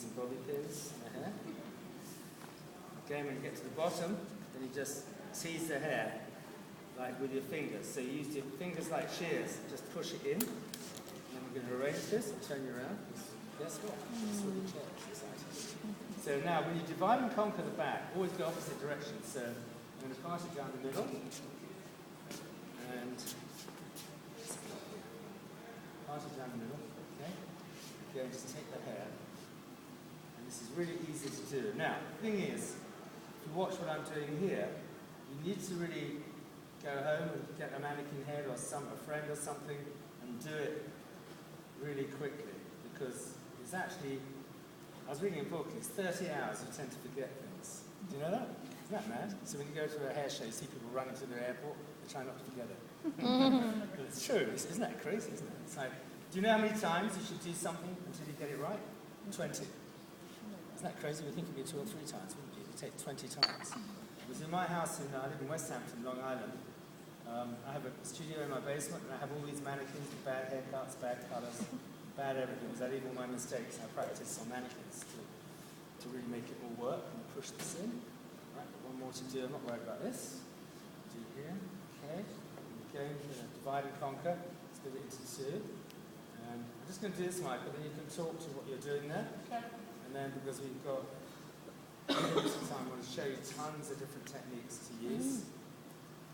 some bobby pins in the hair. Again, when you get to the bottom, then you just tease the hair like with your fingers. So you use your fingers like shears, just push it in. And then we're going to arrange this. I'll turn you around. Guess what? It's really changed. So now, when you divide and conquer the back, always go opposite directions. So I'm going to pass it down the middle. And pass it down the middle. Okay? Again, just take the hair. And this is really easy to do. Now, the thing is, if you watch what I'm doing here, you need to really go home and get a mannequin head or a friend or something and do it really quickly, because it's actually, I was reading a book, it's 30 hours you tend to forget things. Do you know that? Isn't that mad? So when you go to a hair show, you see people running to their airport, they try not to forget it. But it's true, isn't that crazy, isn't it? It's like, do you know how many times you should do something until you get it right? 20. Isn't that crazy? We think it'd be 2 or 3 times, wouldn't you? It'd take 20 times. It was in my house, I live in West Hampton, Long Island. I have a studio in my basement, and I have all these mannequins with bad haircuts, bad colours, bad everything. I leave all my mistakes, and I practice on mannequins to really make it all work and push this in. Right, one more to do. I'm not worried about this. Do here. Okay. Again, divide and conquer. Split it into 2. And I'm just going to do this, Michael, then you can talk to what you're doing there. Okay. And then, because we've got some time, I want to show you tons of different techniques to use.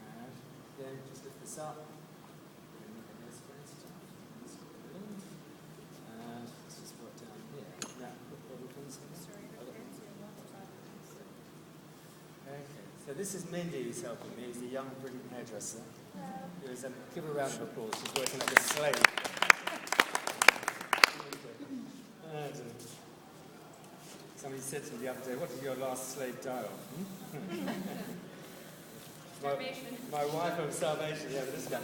And again, just lift this up. And let's just work down here. Now, put bobby pins in. Okay, so this is Mindy who's helping me. Who's a young, brilliant hairdresser. Give her a round of applause. She's working like a slave. Somebody said to me the other day, what did your last slave die of? My wife of salvation, yeah, this guy.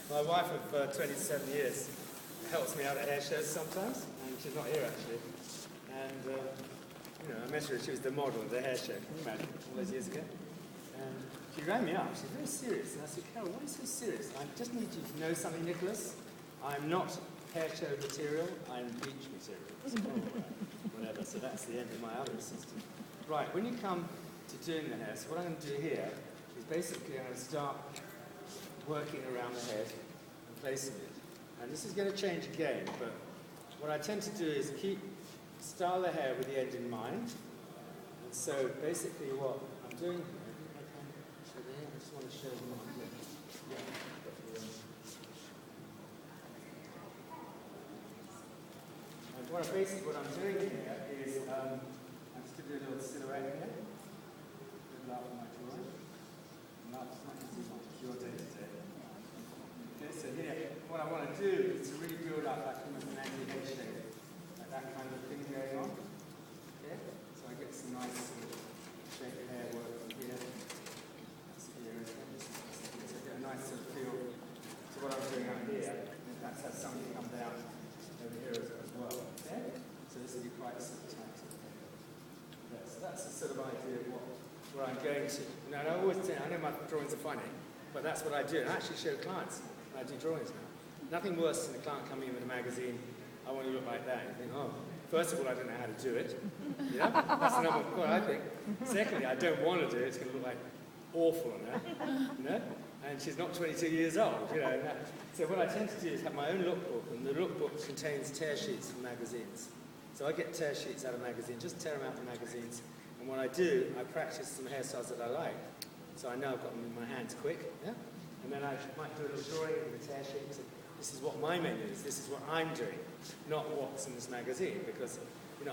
My wife of 27 years helps me out at hair shows sometimes, and she's not here actually. And, I met her, she was the model of the hair show, can you imagine, all those years ago? And she rang me up, she's very serious, and I said, Carol, why are you so serious? I just need you to know something, Nicholas. I'm not hair show material, I'm beach material. So, whatever, so that's the end of my other system. Right, when you come to doing the hair, so what I'm going to do here is basically I'm going to start working around the head and placing it. And this is going to change again, but what I tend to do is style the hair with the end in mind. And so basically what I'm doing here, I just want to show you what I'm doing. And what I'm doing here is, I'm just going to do a little silhouette here. Good luck with my drawing. That's not too much your day today. Okay, so here, what I want to do is to really build up that kind of an anti-head shape. Like that kind of thing going on. Okay, so I get some nice sort of shape hair work from here. That's here, so I get a nice sort of feel to what I'm doing up here. And that's how something come down over here as well. Okay, so this will be quite sort of tight. Yeah, so that's the sort of idea of where I'm going to. Now, I always say, I know my drawings are funny, but that's what I do. And I actually show clients when I do drawings now. Nothing worse than a client coming in with a magazine, I want to look like that. And you think, oh, first of all, I don't know how to do it. Yeah? That's the number one, I think. Secondly, I don't want to do it. It's going to look like awful on her. You know? And she's not 22 years old. You know? So what I tend to do is have my own lookbook, and the lookbook contains tear sheets from magazines. So I get tear sheets out of magazines, just tear them out of magazines. And what I do, I practice some hairstyles that I like. So I know I've got them in my hands quick, yeah? And then I might do a little drawing with a tear sheet. So this is what my menu is, this is what I'm doing, not what's in this magazine. Because,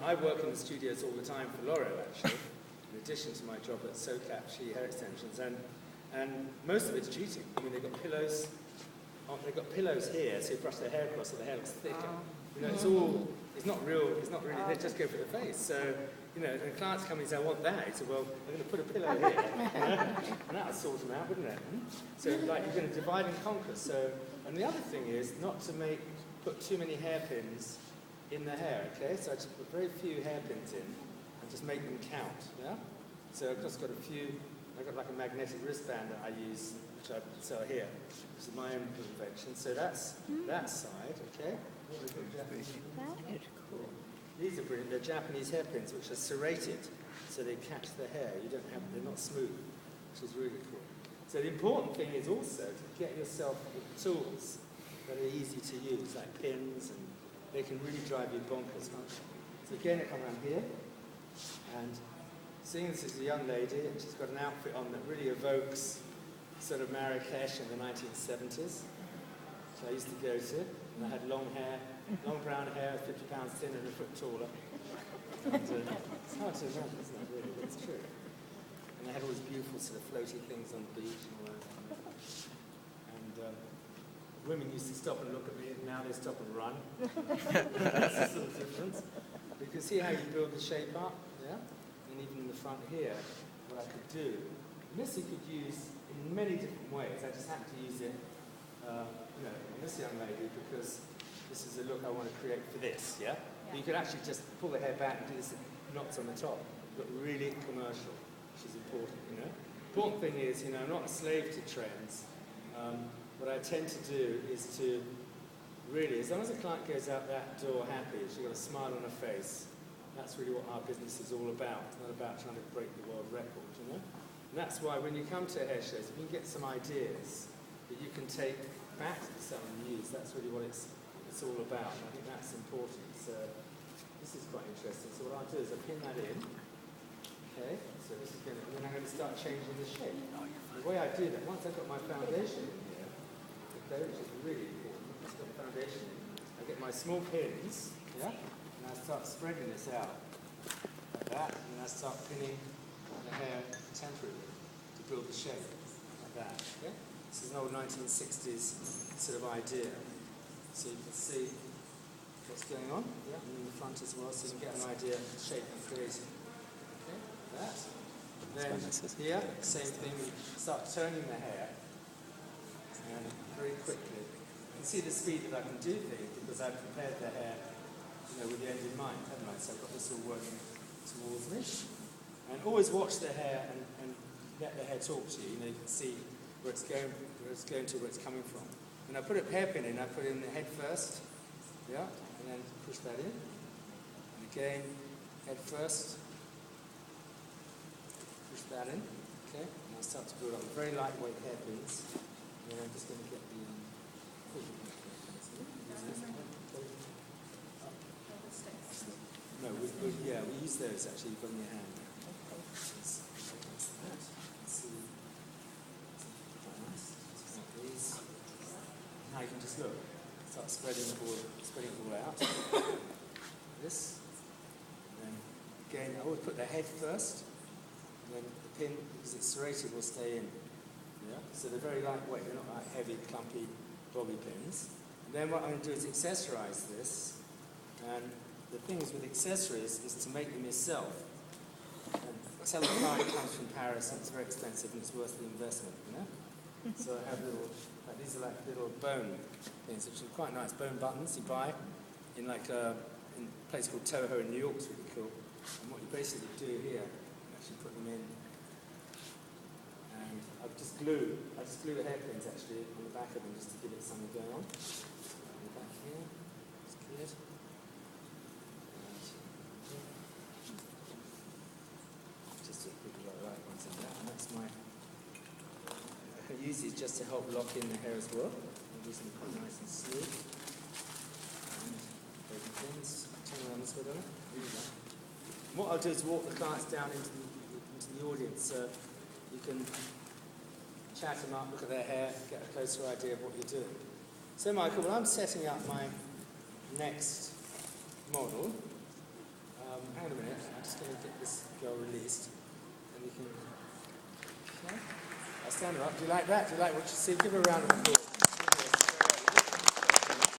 I work in the studios all the time for L'Oreal, actually, in addition to my job at SoCap, She Hair Extensions. And most of it's cheating. I mean, they've got pillows here, so you brush their hair across so the hair looks thicker. It's not real, they just go for the face. So, the clients come in and say, I want that. He said, well, I'm going to put a pillow here. And that'll sort them out, wouldn't it? So, you're going to divide and conquer. So, and the other thing is not to put too many hairpins in the hair, okay? So I just put very few hairpins in and just make them count, yeah? So I've just got a few, I've got like a magnetic wristband that I use, which I sell here. This is my own invention. So that's that side, okay? That is cool. These are brilliant. They're Japanese hairpins, which are serrated, so they catch the hair. They're not smooth, which is really cool. So the important thing is also to get yourself with tools that are easy to use, like pins, and they can really drive you bonkers, can't they? So again, I come around here, and seeing this is a young lady, and she's got an outfit on that really evokes sort of Marrakesh in the 1970s, which I used to go to, and I had long hair, long brown hair, 50 pounds thinner and a foot taller. And, it's hard to imagine, isn't it, really? But it's true. And they had all these beautiful sort of floaty things on the beach and all that. And women used to stop and look at me, and now they stop and run. That's the sort of difference. But you can see how you build the shape up, yeah? And even in the front here, what I could do. And this you could use in many different ways. I just happened to use it, on this young lady because this is the look I want to create for this, yeah? You could actually just pull the hair back and do this knots on the top, but really commercial, which is important, you know? Important thing is, I'm not a slave to trends. What I tend to do is to really, as long as the client goes out that door happy, she's got a smile on her face, that's really what our business is all about. It's not about trying to break the world record, you know? And that's why when you come to hair shows, if you can get some ideas that you can take back to the salon and use, that's really what it's all about. And I think that's important. So this is quite interesting. So what I'll do is I'll pin that in. Okay, so this is going to, and then I'm going to start changing the shape. The way I do that, once I've got my foundation in here, okay, which is really important, once I've got the foundation in, I get my small pins, yeah, and I start spreading this out like that, and then I start pinning the hair temporarily to build the shape like that. Okay? This is an old 1960s sort of idea. So you can see what's going on, yeah, and in the front as well, so you can get an idea of the shape I'm creating. Okay, that. Then here, same thing, we start turning the hair, and very quickly. You can see the speed that I can do things because I've prepared the hair, with the end in mind, haven't I? So I've got this all working towards me. And always watch the hair and let the hair talk to you. You can see where it's going to, where it's coming from. When I put a hairpin in, I put in the head first, yeah, and then push that in. And again, head first, push that in, okay, and I start to build up very lightweight hairpins. And then I'm just going to get the we use those actually. You've got in your hand. Now you can just look, start spreading it all out. This, and then again, I always put the head first, and then the pin, because it's serrated, will stay in. Yeah. So they're very lightweight. They're not like heavy, clumpy, bobby pins. And then what I'm going to do is accessorize this, and the thing is with accessories is to make them yourself. And I tell the client it comes from Paris and it's very expensive and it's worth the investment, So I have these are like little bone things, which are quite nice. Bone buttons you buy in in a place called Toho in New York. It's really cool. And what you basically do here, you actually put them in, and I just glue the hairpins actually on the back of them just to give it something going on. On the back here, it's good. Just a quick like that, once in that, and that's my. I use these just to help lock in the hair as well. I'll do something quite nice and smooth. And baby pins, turn around this way, don't I? Really like. What I'll do is walk the clients down into the audience so you can chat them up, look at their hair, get a closer idea of what you're doing. So Michael, when I'm setting up my next model, hang on a minute, I'm just going to get this girl released, and you can, okay. I'll stand her up. Do you like that? Do you like what you see? Give her a round of applause.